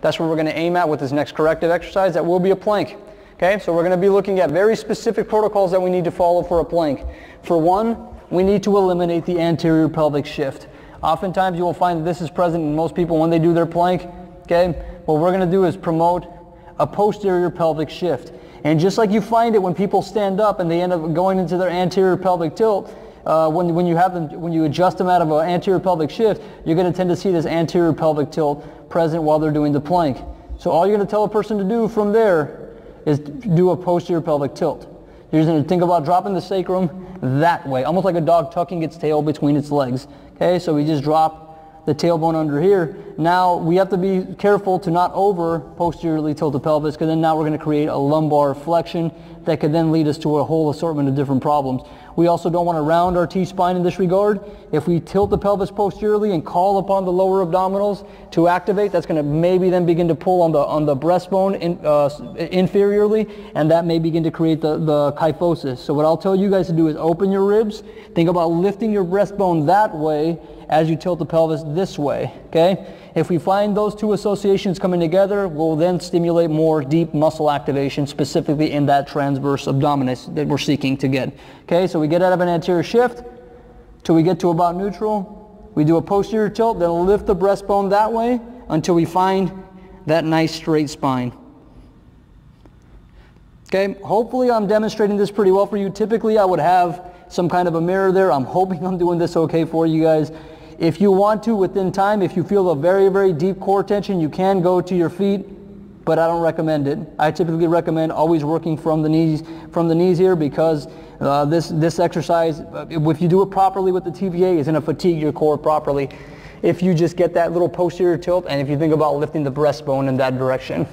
That's what we're going to aim at with this next corrective exercise. That will be a plank. Okay, so we're going to be looking at very specific protocols that we need to follow for a plank. For one, we need to eliminate the anterior pelvic shift. Oftentimes you will find that this is present in most people when they do their plank. Okay, what we're going to do is promote a posterior pelvic shift. And just like you find it when people stand up and they end up going into their anterior pelvic tilt, when you adjust them out of an anterior pelvic shift, you're going to tend to see this anterior pelvic tilt present while they're doing the plank. So all you're going to tell a person to do from there is do a posterior pelvic tilt. You're just going to think about dropping the sacrum that way, almost like a dog tucking its tail between its legs. Okay, so we just drop the tailbone under here. Now we have to be careful to not over posteriorly tilt the pelvis, because then now we're going to create a lumbar flexion that could then lead us to a whole assortment of different problems. We also don't want to round our T-spine in this regard. If we tilt the pelvis posteriorly and call upon the lower abdominals to activate, that's going to maybe then begin to pull on the breastbone inferiorly, and that may begin to create the kyphosis. So what I'll tell you guys to do is open your ribs, think about lifting your breastbone that way as you tilt the pelvis this way. Okay? If we find those two associations coming together, we'll then stimulate more deep muscle activation, specifically in that transverse abdominis that we're seeking to get. Okay, so we get out of an anterior shift till we get to about neutral. We do a posterior tilt, then lift the breastbone that way until we find that nice straight spine. Okay, hopefully I'm demonstrating this pretty well for you. Typically I would have some kind of a mirror there. I'm hoping I'm doing this okay for you guys. If you want to, within time, if you feel a very, very deep core tension, you can go to your feet, but I don't recommend it. I typically recommend always working from the knees here, because this exercise, if you do it properly with the TVA, is going to fatigue your core properly if you just get that little posterior tilt and if you think about lifting the breastbone in that direction.